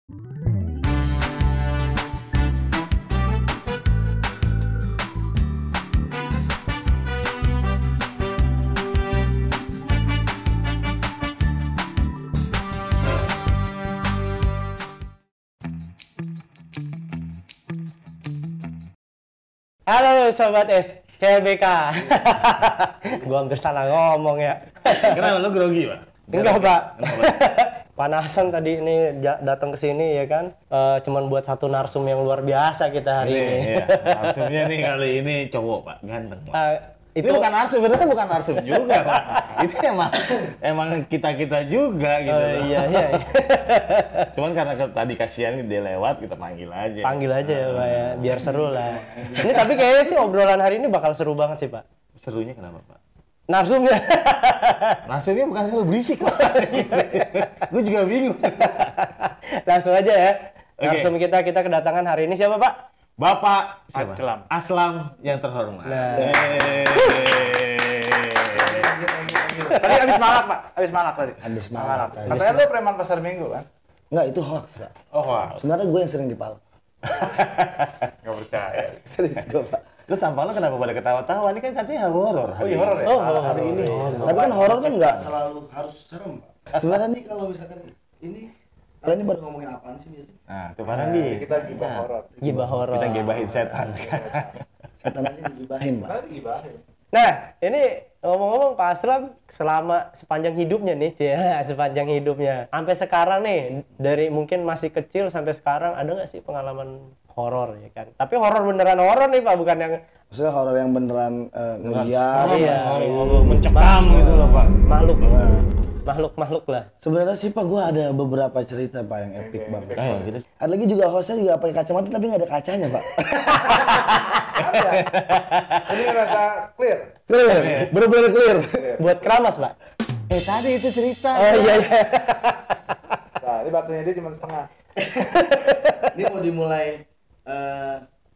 Halo Sobat SCBK. Gua hampir salah ngomong ya. Kenapa lu grogi, Pak? Enggak, Pak. Panasan tadi ini datang ke sini ya kan. Cuman buat satu narsum yang luar biasa kita hari ini. Iya. Narsumnya nih kali ini cowok, Pak. Ganteng, Pak. Itu bukan narsum, sebenarnya bukan narsum juga, Pak. Itu emang kita juga gitu. Iya. Cuman karena tadi kasihan dia lewat, kita panggil aja. Panggil aja ya, Pak ya, biar seru lah. Ini tapi kayaknya sih obrolan hari ini bakal seru banget sih, Pak. Serunya kenapa, Pak? Narsumnya. Narsumnya bukan selalu berisik, Pak. Gue juga bingung. Langsung aja ya. Oke. Narsum kita kedatangan hari ini siapa, Pak? Bapak siapa? Aslam yang terhormat. Nah. Tadi habis malak, Pak. Habis malak tadi. Habis malak. Katanya lu preman pasar Minggu kan? Enggak, itu hoax, Pak. Oh, wah. Sebenarnya gue yang sering dipalak. Enggak percaya. Serius gue, Pak. Lu tampang lu kenapa pada ketawa-tawa? Ini kan katanya horor. Oh, iya horor ya? Hari ini. Tapi kan horor kan nggak selalu harus serem, Pak. Sebenarnya nih kalau misalkan ini kalian ini baru ngomongin apaan sih biasanya? Nah, tuh Farandi. Kita gibah horor. Gibah horor. Kita gebahin setan. Setan aja digibahin, Pak. Kita gibahin. Nah, ini ngomong-ngomong Pak Aslam selama sepanjang hidupnya nih, sepanjang hidupnya. Sampai sekarang nih, dari mungkin masih kecil sampai sekarang ada nggak sih pengalaman horor ya kan? Tapi horor beneran horor nih Pak, bukan yang Maksudnya horor yang beneran ngeliat. Iya. Mencekam gitu loh, Pak. makhluk lah. Sebenarnya sih Pak, gue ada beberapa cerita Pak yang epic banget. Gitu. Ada lagi juga hostnya juga pakai kacamata tapi nggak ada kacanya, Pak. Ini rasa clear. Clear, bener-bener clear. Buat keramas Pak. Tadi itu cerita. Oh iya. Nah, ini batunya dia cuma setengah. Ini mau dimulai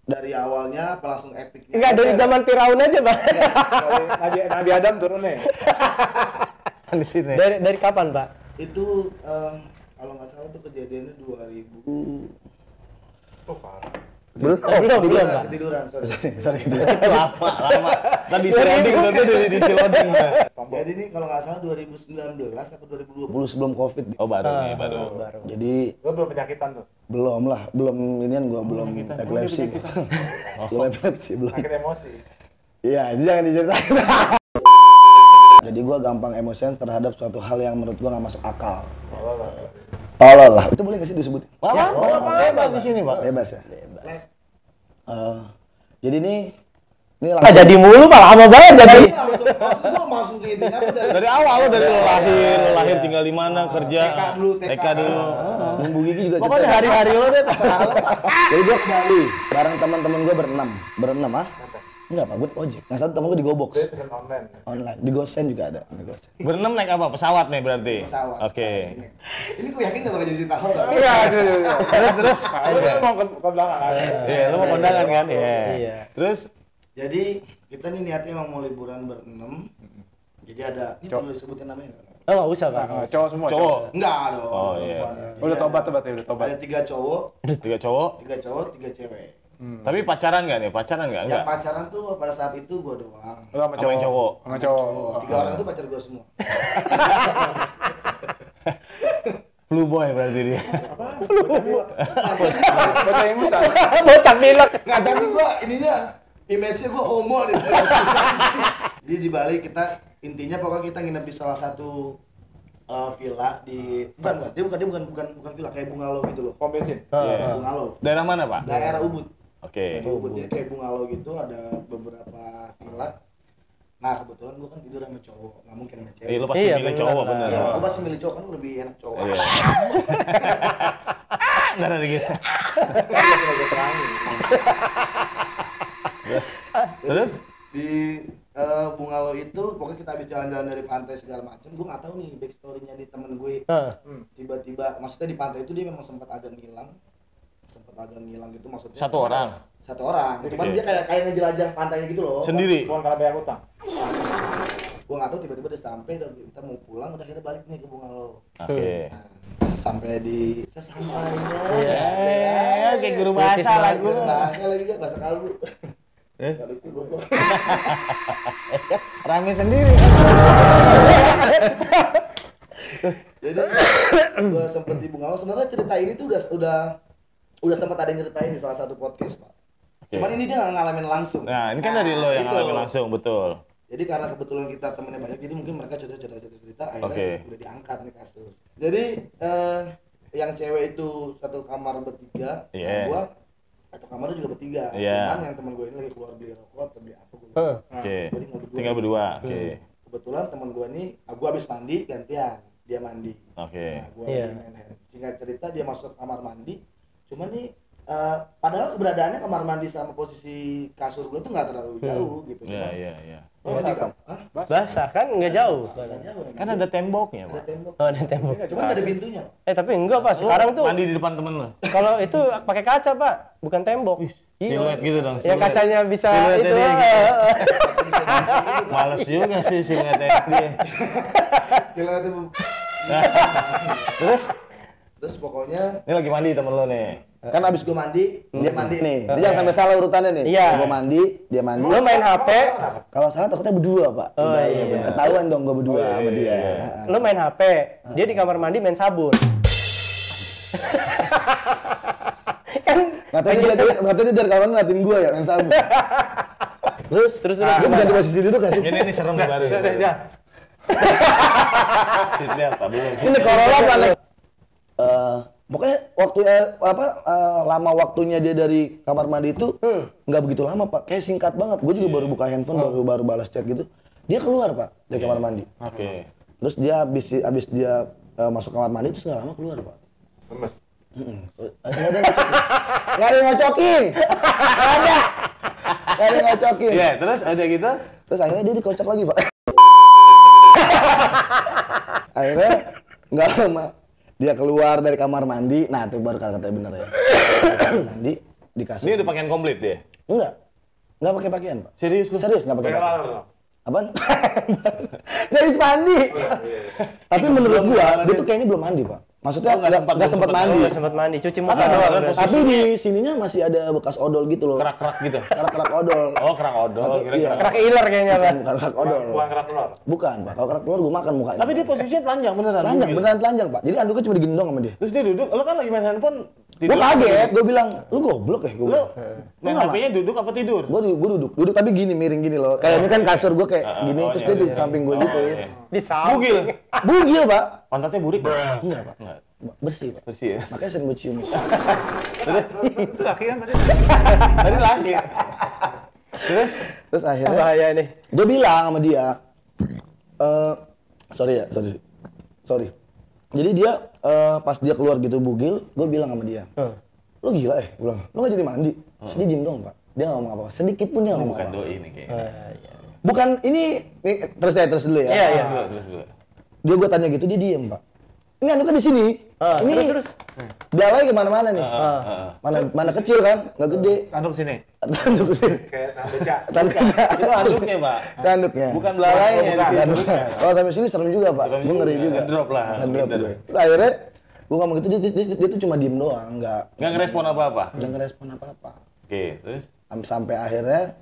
dari awalnya apa langsung epicnya? Enggak, dari zaman Firaun aja Pak. Dari Nabi Adam turun nih. Di sini. Dari kapan Pak? Itu kalau nggak salah tuh kejadiannya 2000. Oh, parah. Belum Pak. Ketiduran, sorry. Lama. Tadi loading tuh di loading. Jadi ini kalau nggak salah 2019 atau 2020 sebelum Covid. Oh, baru. Jadi Lu belum penyakitan tuh. belum inian gua belum epilepsi. Belum epilepsi, belum. Sakit emosi. Iya, itu jangan diceritain. Jadi gua gampang emosian terhadap suatu hal yang menurut gua nggak masuk akal. Tolol lah. Itu boleh nggak sih disebutin? Bebas di sini, Pak. Bebas ya. Jadi ini Ah, jadi mulu Pak, lama banget jadi. langsung ke intinya apa Dari awal lo dari lo lahir tinggal di mana, kerja. TK dulu. Bumbu Gigi juga Pokoknya cerita. hari-hari lo deh terserah lo. Jadi gua ke Bali bareng teman-teman gua berenam ah. Enggak, Pak, gue ojek. Yang satu temen gue di GoBox. Dia pesen online. Online. Di Gosen juga ada. Di Gosen. Berenam naik apa? Pesawat nih berarti? Pesawat. Oke. Ini gue yakin gak bakal jadi cerita horor. Iya. Terus. Lu mau ke belakang kan? Iya, lo mau kondangan kan? Iya. Terus? Jadi kita nih niatnya emang mau liburan berenam. Jadi ada, ini perlu disebutin namanya nggak? Oh, nggak usah Pak. Cowok semua. Cowok. Enggak dong. Oh, iya. Udah tobat berarti, udah tobat. Ada 3 cowok, 3 cowok. 3 cewek. Tapi pacaran nggak nih? Pacaran nggak? Yang Enggak. pacaran tuh pada saat itu gue doang. Lu sama Sama yang cowok. Sama cowok. 3 orang tuh pacar gue semua. Flu boy berarti dia. Bocah ingusan. Bocah pilek. Nggak, tapi gue ininya image-nya gue homo nih. Jadi di Bali kita intinya pokoknya kita nginep di salah satu villa di dia bukan villa, kayak bungalow gitu loh. Pom bensin. Bungalow. Daerah mana, Pak? Daerah Ubud. Oke. Di Ubud jadi kayak bungalow gitu, ada beberapa villa. Nah kebetulan gue kan tidur sama cowok, nggak mungkin sama cewek. Lu pasti Iya, milih bener cowok lah. bener. Iya, gue pasti milih cowok kan lebih enak cowok. Iya. Nggak ada gitu. Terus? Di bungalow itu pokoknya kita habis jalan-jalan dari pantai segala macam. Gue nggak tahu nih backstory-nya di temen gue. Tiba-tiba, maksudnya di pantai itu dia memang sempat agak ngilang gitu maksudnya. Satu orang? Satu orang. Cuman dia kayak ngejelajah pantainya gitu loh. Sendiri? Bukan karena bayar utang. Gua nggak tahu tiba-tiba udah sampai dan kita mau pulang udah akhirnya balik nih ke Bungalow. Oke. Nah, sampai di sesampainya. Kayak guru bahasa lah guru. Bahasa lagi kan bahasa kalbu. Eh? Kalau itu goblok. Rame sendiri. Jadi gua sempet di Bungalow. Sebenarnya cerita ini tuh udah sempat ada yang ceritain di salah satu podcast, Pak. Cuman ini dia nggak ngalamin langsung. Nah, ini kan dari lo yang itu. ngalamin langsung, betul. Jadi karena kebetulan kita temennya banyak, jadi mungkin mereka cerita akhirnya Oke. udah diangkat nih kasus. Jadi yang cewek itu satu kamar bertiga, Iya. gua satu kamar juga bertiga. Iya. Cuman yang teman gua ini lagi keluar beli rokok atau beli apa gua. Oke. Jadi Tinggal berdua. Oke. Kebetulan teman gua nih, gua habis mandi gantian, dia mandi. Oke. Nah, gua Iya. lagi main hand. Singkat cerita dia masuk ke kamar mandi. Cuman nih padahal keberadaannya kamar mandi sama posisi kasur gua tuh nggak terlalu jauh gitu. Iya, iya. Basah kan nggak jauh. Kan ada temboknya, Ada Pak. tembok. Oh, ada tembok. Cuman nggak ada pintunya. Tapi enggak Pak, sekarang tuh Mandi di depan temen lo. kalau itu pakai kaca Pak, bukan tembok. Siluet gitu dong. Ya siluet. kacanya bisa Siluetnya itu. dia gitu. Males juga sih siluetnya dia. Silakan tuh. Terus? Terus pokoknya Ini lagi mandi temen lo nih. kan abis gua mandi, dia mandi nih. Dia jangan sampai salah urutannya nih. Iya. Gua mandi, dia mandi. Lu main HP, Kalau salah takutnya berdua, Pak. Oh, Udah, iya, benar. Ketahuan dong gua berdua sama dia. lu main HP, dia di kamar mandi main sabun. Kan Katanya dia dari kawan ngeliatin gua ya, main sabun. terus Gua gimana? ganti posisi duduk kan? Ini serem nih baru. Lihat Pak dulu. Ini Corolla apa nih? Pokoknya waktu lama waktunya dia dari kamar mandi itu nggak begitu lama Pak, kayak singkat banget. Gue juga baru buka handphone, baru balas chat gitu. Dia keluar Pak dari kamar mandi. Oke. Terus dia habis dia masuk kamar mandi terus nggak lama keluar Pak. Lemes. Nggak ada yang ngocokin. Nggak ada yang ngocokin. Iya, terus ada gitu. Terus akhirnya dia dikocok lagi Pak. Akhirnya nggak lama dia keluar dari kamar mandi. Nah itu baru kata-kata bener ya. Kamar mandi di kasur. Ini udah pakaian komplit dia. Nggak pakai pakaian Pak. Serius lu? Serius nggak pakai Pakai pakaian. laler. Apaan? Dia habis mandi. Tapi menurut gua dia tuh kayaknya belum mandi Pak. Maksudnya nggak sempat mandi. Nggak sempat mandi, cuci muka Apa doang. ada berarti. Tapi di sininya masih ada bekas odol gitu loh. Kerak-kerak gitu. Kerak odol. Oh, kerak odol. Atau- Kira-kira. iya. Kerak iler kayaknya Pak. Bukan kerak odol. Buang kerak telur. Bukan Pak. Kalau kerak telur gua makan mukanya. Tapi dia posisinya telanjang beneran. telanjang, Gila. beneran telanjang Pak. Jadi anduknya cuma digendong sama dia. Terus dia duduk, lo kan lagi main handphone. Gua kaget, gua bilang, lu goblok ya? Gua Lo bilang. main Enggak, HP-nya duduk apa tidur? Gua duduk tapi gini, miring gini loh. Kayak ini kan kasur gua kayak gini, terus dia di samping gua gitu. iya. Di samping. Bugil. Bugil Pak. Pantatnya burik. Enggak Pak. Enggak. Bersih Pak. Bersih ya. Makanya sering gua cium. Itu laki kan tadi. Tadi laki. Terus akhirnya Bahaya nih. gua bilang sama dia, sorry. Jadi dia pas dia keluar gitu bugil, gue bilang sama dia, lo gila gue bilang, lo nggak jadi mandi? Terus dia diem dong Pak, dia nggak ngomong apa-apa, sedikit pun dia nggak ngomong Bukan apa-apa. doi nih kayaknya. Bukan ini terus dulu ya. Iya, iya. Terus dulu. Dia gue tanya gitu, dia diem Pak. Ini anduknya di sini. Ini terus. belalai kemana-mana nih. Mana kecil kan, nggak gede. Anduk sini. Anduk sini. Kayak beca. Itu anduknya, Pak. Anduknya. Bukan belalainya di sini. Kalau sampai sini serem juga Pak, gue ngeri juga. Drop lah. Ngedrop gue. Akhirnya gue ngomong gitu, dia tuh cuma diem doang, nggak Nggak ngerespon apa-apa. ngerespon apa-apa. Oke, terus? Sampai akhirnya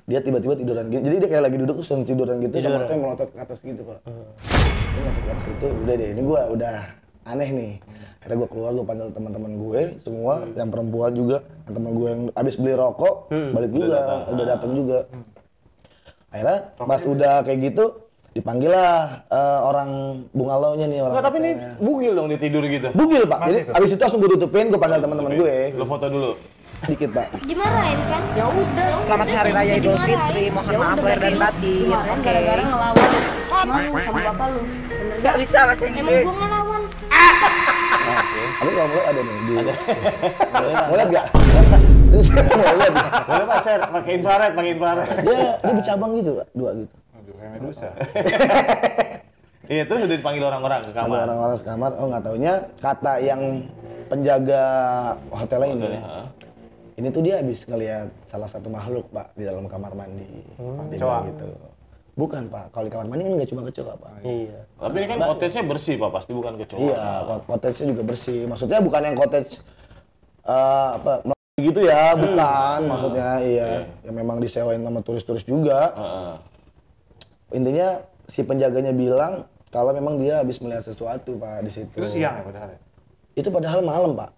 dia tiba-tiba tiduran gitu. Jadi dia kayak lagi duduk terus yang tiduran gitu sama matanya melotot ke atas gitu Pak. Dia melotot ke atas itu, udah deh, ini gue udah aneh nih. Akhirnya gue keluar, gue panggil teman-teman gue semua, yang perempuan juga, teman gue yang habis beli rokok, balik juga, udah datang juga. Akhirnya pas udah kayak gitu, dipanggil lah orang Bungalow-nya nih, orang Nggak, tapi ini hotelnya. bugil dong dia tidur gitu. Bugil Pak, jadi abis itu langsung gue tutupin, gue panggil teman-teman gue, Lo foto dulu. dikit Pak. Dimarahin kan? Ya udah. Selamat Hari Raya Idul Fitri, mohon maaf lahir dan batin. Dimarahin gara-gara ngelawan mau sama bapak lu. Nggak bisa bahasa Emang Inggris. gua ngelawan. Tapi kalau mau ada nih di. Mau lihat nggak? Terus mau lihat. Boleh Pak, share. Pakai infrared. Dia bercabang gitu Pak, dua gitu. Aduh, kayak Medusa. Iya, terus udah dipanggil orang-orang ke Ada kamar. orang-orang sekamar, oh nggak taunya kata yang penjaga hotelnya ini. Ini tuh dia habis ngelihat salah satu makhluk Pak di dalam kamar mandi. Dia bilang gitu. Bukan Pak, kalau di kamar mandi kan nggak cuma kecoa Pak. Iya. Tapi ini kan cottage-nya bersih Pak, pasti bukan kecoa. Iya, cottage-nya juga bersih. Maksudnya bukan yang cottage gitu ya, bukan. Maksudnya yang memang disewain sama turis-turis juga. Intinya si penjaganya bilang kalau memang dia habis melihat sesuatu Pak di situ. Itu siang ya padahal ya? Itu padahal malam Pak.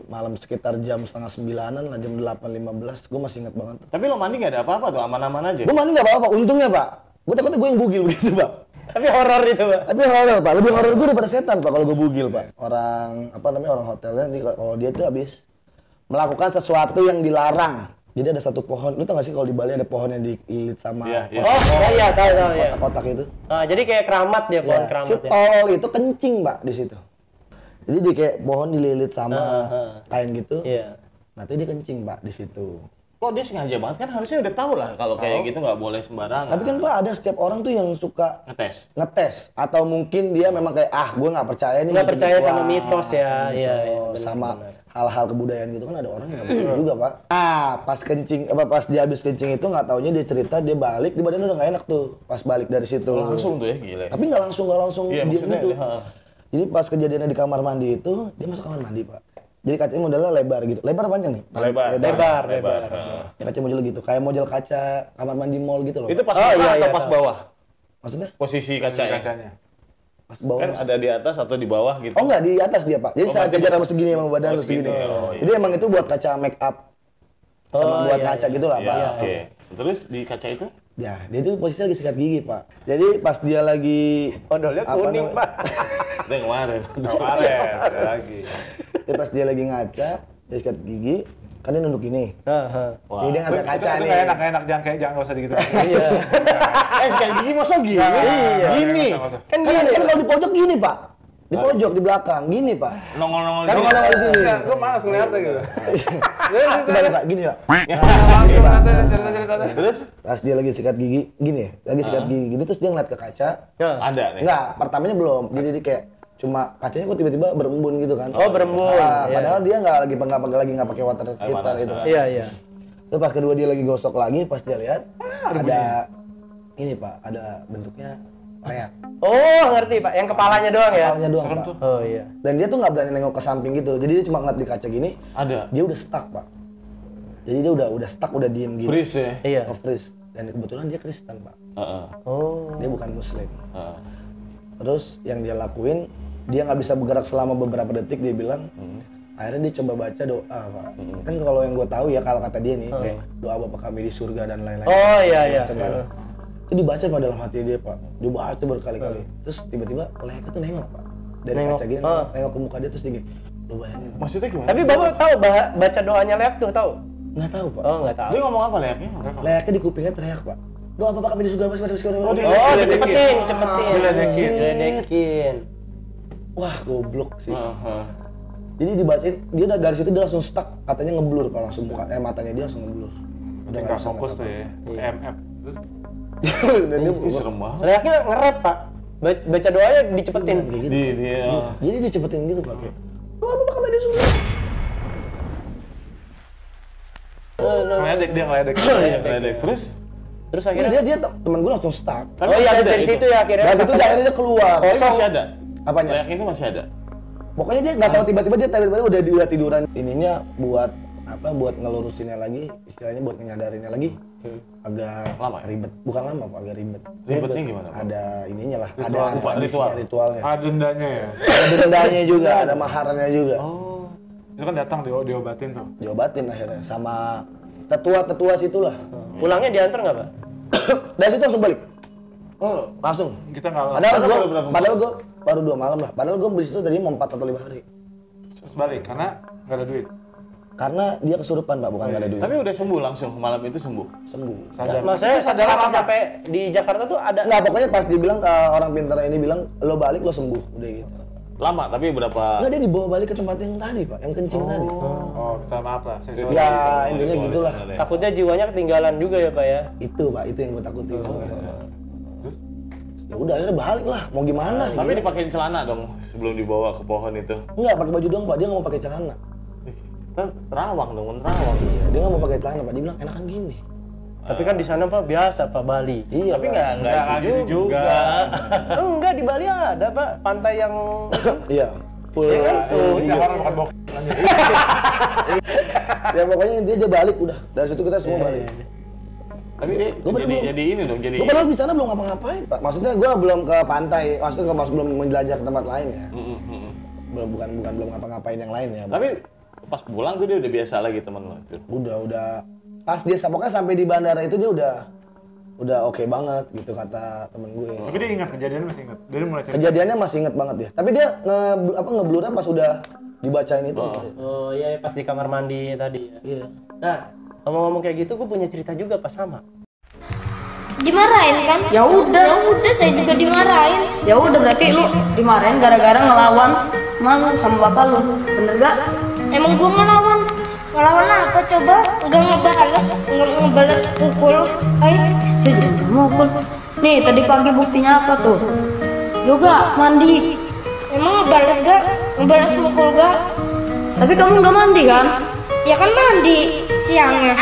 Malam sekitar jam 8:30-an lah, jam 8:15. Gue masih ingat banget tuh. Tapi lo mandi nggak ada apa-apa tuh, aman-aman aja. Gue mandi nggak apa-apa, untungnya Pak. Gue takutnya gue yang bugil begitu Pak. Tapi horor itu, Pak. Tapi horor Pak, lebih horor gue daripada setan Pak kalau gue bugil Pak. Orang orang hotelnya nih kalau dia tuh habis melakukan sesuatu yang dilarang. Jadi ada satu pohon, lu tau gak sih kalau di Bali ada pohon yang dililit sama Oh iya tahu ya. kotak-kotak itu. Jadi kayak keramat dia, pohon keramat Si ya. tol itu kencing Pak di situ. Jadi dia kayak pohon dililit sama kain gitu. Iya. Nah itu dia kencing Pak di situ. Kok dia sengaja banget kan harusnya udah tahu lah kalau kayak gitu nggak boleh sembarangan. Tapi kan Pak ada setiap orang tuh yang suka ngetes. Atau mungkin dia memang kayak gue nggak percaya nih. Nggak percaya sama mitos ya. Sama hal-hal kebudayaan gitu kan ada orang yang nggak percaya juga Pak. Pas dia habis kencing itu nggak taunya dia cerita dia balik di badannya udah nggak enak tuh pas balik dari situ. Langsung tuh ya gila. Tapi nggak langsung Iya, dia gitu. Jadi pas kejadiannya di kamar mandi itu dia masuk kamar mandi Pak. Jadi kacanya modelnya lebar gitu. Lebar panjang nih? Lebar. Ya kaca model gitu. Kayak model kaca kamar mandi mall gitu loh. Itu pas atau pas bawah? Maksudnya? Posisi kacanya. Pas bawah. Kan ada di atas atau di bawah gitu. Oh enggak, di atas dia Pak. Jadi saat jajar segini emang badan segini. Jadi emang itu buat kaca make up. Sama buat kaca gitu lah Pak. Oke. Terus di kaca itu? Ya, dia itu posisinya lagi sikat gigi Pak. Jadi pas dia lagi Odolnya kuning Pak. Itu yang kemarin. Ada lagi. Jadi pas dia lagi ngaca, dia sikat gigi, kan dia nunduk gini. Jadi dia ngangkat kaca Itu nih. nggak enak, jangan nggak usah gitu. Iya. Sikat gigi masa gini? Gini. Kan kalau di pojok gini Pak. Di pojok, di belakang, gini Pak. Nongol-nongol Kan gini. nongol di sini. Gue malas ngeliatnya gitu. Coba nih Pak, gini Pak. Cerita. Terus? Pas dia lagi sikat gigi, gini ya, lagi sikat gigi gini terus dia ngeliat ke kaca. Ada nih. Enggak, pertamanya belum. Jadi dia kayak cuma kacanya kok tiba-tiba berembun gitu kan. Oh, berembun. Padahal dia nggak pakai water heater gitu kan. Iya. Terus pas kedua dia lagi gosok lagi, pas dia lihat ada ini Pak, ada bentuknya leak. Oh, ngerti Pak. Yang kepalanya doang ya? Kepalanya doang Pak. Oh iya. Dan dia tuh nggak berani nengok ke samping gitu. Jadi dia cuma ngeliat di kaca gini. Ada. Dia udah stuck Pak. Jadi dia udah stuck, udah diem gitu. Freeze ya? Iya. Freeze. Dan kebetulan dia Kristen Pak. Oh. Dia bukan Muslim. Terus yang dia lakuin, dia nggak bisa bergerak selama beberapa detik. Dia bilang, akhirnya dia coba baca doa Pak. Kan kalau yang gue tahu ya kalau kata dia nih, kayak doa Bapa kami di surga dan lain-lain. Oh iya. Itu dibaca Pak dalam hati dia Pak. Dia baca berkali-kali. Terus tiba-tiba leaknya tuh nengok Pak. Dari kaca gini, nengok ke muka dia terus dia gini. Lu bayangin. Maksudnya gimana? Tapi Bapak tahu baca doanya Leak tuh, tahu? Nggak tahu Pak. Oh, nggak tahu. Dia ngomong apa leaknya? Leaknya di kupingnya teriak Pak. Doa Bapa kami di surga masih pada sekarang. Oh, dicepetin. Wah, goblok sih. Jadi dibacain, dia dari situ dia langsung stuck, katanya ngeblur Pak, langsung matanya dia langsung ngeblur. Udah nggak fokus tuh ya. MF. Terus Dan dia Serem banget. Leaknya nge-rap, Pak. Baca doanya dicepetin. Jadi dicepetin gitu Pak. Doa Bapa kami di surga. Ngeledek. Terus akhirnya Dia teman gue langsung stuck. Oh iya, habis dari situ ya akhirnya. Dari situ akhirnya dia keluar. Tapi masih ada. Apanya? Leak itu masih ada. Pokoknya dia nggak tahu tiba-tiba dia udah tiduran. Ininya buat apa? Buat ngelurusinnya lagi, istilahnya buat nyadarinnya lagi. Agak lama ya? ribet. Bukan lama Pak, agak ribet. Ribetnya gimana? Ada ininya lah, ritualnya. ada dendanya ya. Ada dendanya juga, ada maharannya juga. Oh. Itu kan datang diobatin tuh. Diobatin akhirnya sama tetua situlah. Pulangnya diantar nggak, Pak? Dari situ langsung balik. Oh, Langsung. Kita nggak Padahal gue baru 2 malam lah. Padahal gue di situ tadi mau 4 atau 5 hari. terus balik karena nggak ada duit. Karena dia kesurupan Pak, bukan nggak ada duit. tapi udah sembuh langsung, malam itu sembuh. Sembuh. Sadar. Maksudnya sadar apa sampai di Jakarta tuh ada? Nggak, pokoknya pas dibilang orang pintar ini bilang lo balik lo sembuh, udah gitu. Lama, tapi berapa? Nggak, dia dibawa balik ke tempat yang tadi Pak, yang kencing tadi. Oh, minta maaf lah. Saya Ya intinya gitulah. Takutnya jiwanya ketinggalan juga ya, Pak ya. Itu Pak, itu yang gue takutin. Ya udah akhirnya balik lah, mau gimana? Tapi dipakein celana dong sebelum dibawa ke pohon itu. Enggak, pakai baju doang Pak, dia nggak mau pakai celana. Terawang dong, terawang. Iya, dia nggak mau pakai celana Pak, dia bilang enakan gini. Tapi kan di sana Pak biasa Pak Bali. Iya, Tapi Pak. nggak gitu juga. Enggak, di Bali ada Pak pantai yang Iya. Full. ya kan full. Iya. Orang bukan bok. Ya pokoknya intinya dia balik udah. Dari situ kita semua balik. Tapi dia jadi ini dong, jadi. Gue padahal di sana belum ngapa-ngapain, Pak. Maksudnya gue belum ke pantai, maksudnya belum menjelajah ke tempat lain ya. Belum ngapa-ngapain yang lain ya. Tapi pas pulang tuh dia udah biasa lagi temen lo itu. Udah. Pas dia pokoknya sampai di bandara itu dia udah oke banget gitu kata temen gue. Tapi dia ingat kejadiannya, masih ingat. Dia mulai cerita. Kejadiannya masih inget banget dia. Tapi dia ngeblurnya pas udah dibacain itu. Oh iya pas di kamar mandi tadi ya. Iya. Nah, ngomong-ngomong kayak gitu gue punya cerita juga pas sama. Dimarahin kan? Ya udah saya juga dimarahin. Ya udah berarti lu dimarahin gara-gara ngelawan malu sama bapak lu. Bener gak? Emang gua ngelawan? Ngelawan apa coba? Enggak ngebalas pukul. Saya jadi mukul. Nih tadi pagi buktinya apa tuh? Yoga mandi. Emang ngebalas gak? Ngebalas mukul gak? Tapi kamu nggak mandi kan? Ya kan mandi siangnya.